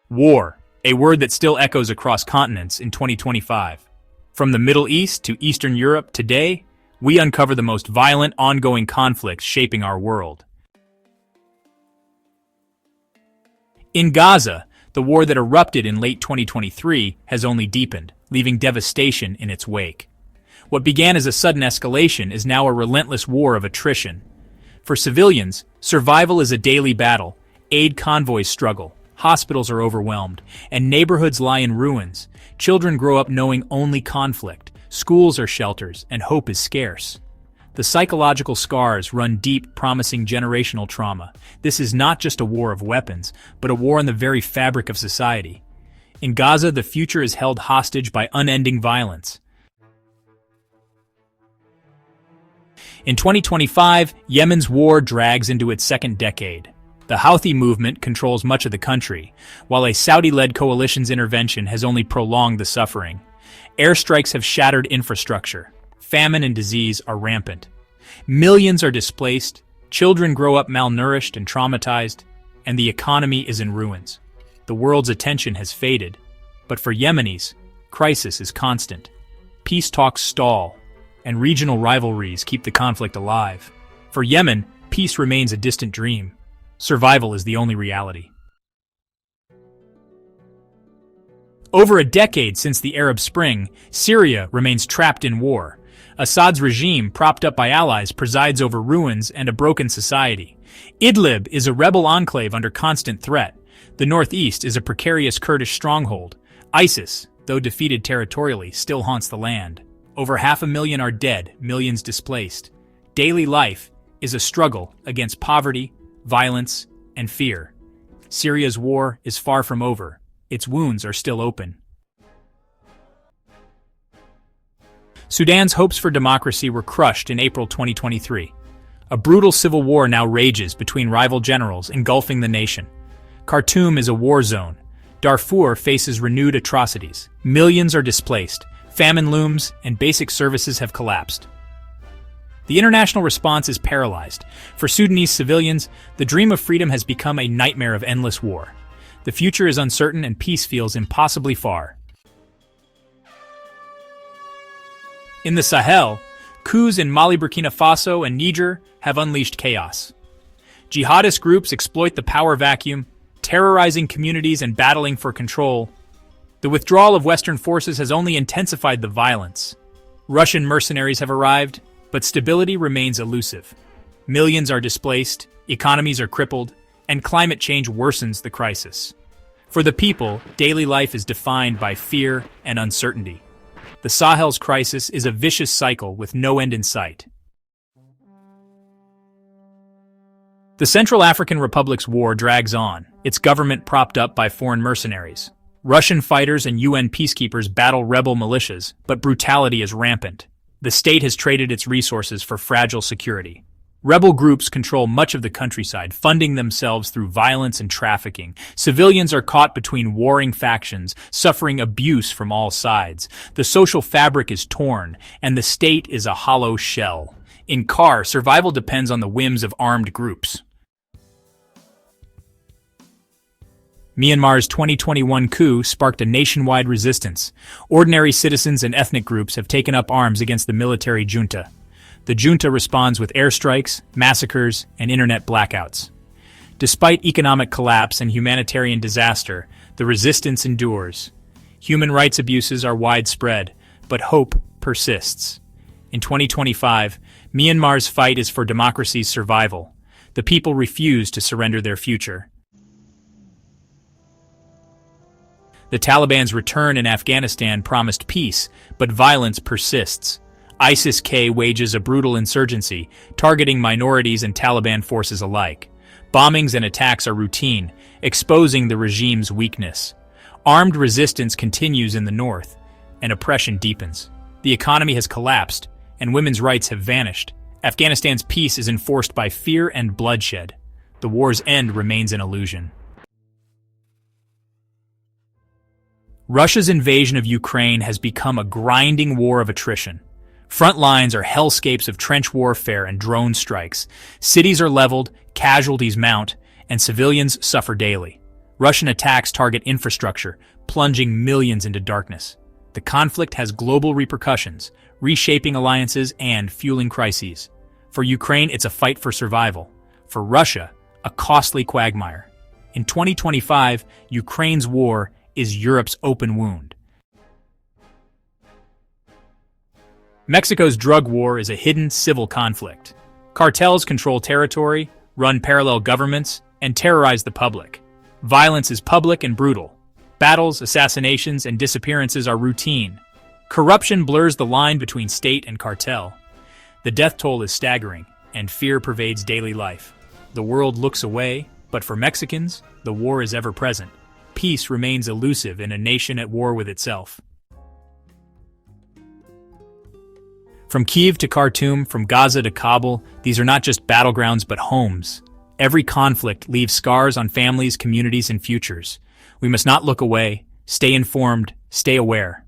War, a word that still echoes across continents in 2025. From the Middle East to Eastern Europe, today, we uncover the most violent, ongoing conflicts shaping our world. In Gaza, the war that erupted in late 2023 has only deepened, leaving devastation in its wake. What began as a sudden escalation is now a relentless war of attrition. For civilians, survival is a daily battle, aid convoys struggle, hospitals are overwhelmed, and neighborhoods lie in ruins. Children grow up knowing only conflict, schools are shelters, and hope is scarce. The psychological scars run deep, promising generational trauma. This is not just a war of weapons, but a war on the very fabric of society. In Gaza, the future is held hostage by unending violence. In 2025, Yemen's war drags into its second decade. The Houthi movement controls much of the country, while a Saudi-led coalition's intervention has only prolonged the suffering. Airstrikes have shattered infrastructure. Famine and disease are rampant. Millions are displaced, children grow up malnourished and traumatized, and the economy is in ruins. The world's attention has faded, but for Yemenis, crisis is constant. Peace talks stall, and regional rivalries keep the conflict alive. For Yemen, peace remains a distant dream. Survival is the only reality. Over a decade since the Arab Spring, Syria remains trapped in war. Assad's regime, propped up by allies, presides over ruins and a broken society. Idlib is a rebel enclave under constant threat. The northeast is a precarious Kurdish stronghold. ISIS, though defeated territorially, still haunts the land. Over 500,000 are dead, millions displaced. Daily life is a struggle against poverty, violence, and fear. Syria's war is far from over. Its wounds are still open. Sudan's hopes for democracy were crushed in April 2023. A brutal civil war now rages between rival generals, engulfing the nation. Khartoum is a war zone. Darfur faces renewed atrocities. Millions are displaced. Famine looms, and basic services have collapsed. The international response is paralyzed. For Sudanese civilians, the dream of freedom has become a nightmare of endless war. The future is uncertain and peace feels impossibly far. In the Sahel, coups in Mali, Burkina Faso, and Niger have unleashed chaos. Jihadist groups exploit the power vacuum, terrorizing communities and battling for control. The withdrawal of Western forces has only intensified the violence. Russian mercenaries have arrived, but stability remains elusive. Millions are displaced, economies are crippled, and climate change worsens the crisis. For the people, daily life is defined by fear and uncertainty. The Sahel's crisis is a vicious cycle with no end in sight. The Central African Republic's war drags on, its government propped up by foreign mercenaries. Russian fighters and UN peacekeepers battle rebel militias, but brutality is rampant. The state has traded its resources for fragile security. Rebel groups control much of the countryside, funding themselves through violence and trafficking. Civilians are caught between warring factions, suffering abuse from all sides. The social fabric is torn, and the state is a hollow shell. In Kar, survival depends on the whims of armed groups. Myanmar's 2021 coup sparked a nationwide resistance. Ordinary citizens and ethnic groups have taken up arms against the military junta. The junta responds with airstrikes, massacres, and internet blackouts. Despite economic collapse and humanitarian disaster, the resistance endures. Human rights abuses are widespread, but hope persists. In 2025, Myanmar's fight is for democracy's survival. The people refuse to surrender their future. The Taliban's return in Afghanistan promised peace, but violence persists. ISIS-K wages a brutal insurgency, targeting minorities and Taliban forces alike. Bombings and attacks are routine, exposing the regime's weakness. Armed resistance continues in the north, and oppression deepens. The economy has collapsed, and women's rights have vanished. Afghanistan's peace is enforced by fear and bloodshed. The war's end remains an illusion. Russia's invasion of Ukraine has become a grinding war of attrition. Front lines are hellscapes of trench warfare and drone strikes. Cities are leveled, casualties mount, and civilians suffer daily. Russian attacks target infrastructure, plunging millions into darkness. The conflict has global repercussions, reshaping alliances and fueling crises. For Ukraine, it's a fight for survival. For Russia, a costly quagmire. In 2025, Ukraine's war is Europe's open wound. Mexico's drug war is a hidden civil conflict. Cartels control territory, run parallel governments, and terrorize the public. Violence is public and brutal. Battles, assassinations, and disappearances are routine. Corruption blurs the line between state and cartel. The death toll is staggering, and fear pervades daily life. The world looks away, but for Mexicans, the war is ever present. Peace remains elusive in a nation at war with itself. From Kyiv to Khartoum, from Gaza to Kabul, these are not just battlegrounds but homes. Every conflict leaves scars on families, communities, and futures. We must not look away, stay informed, stay aware.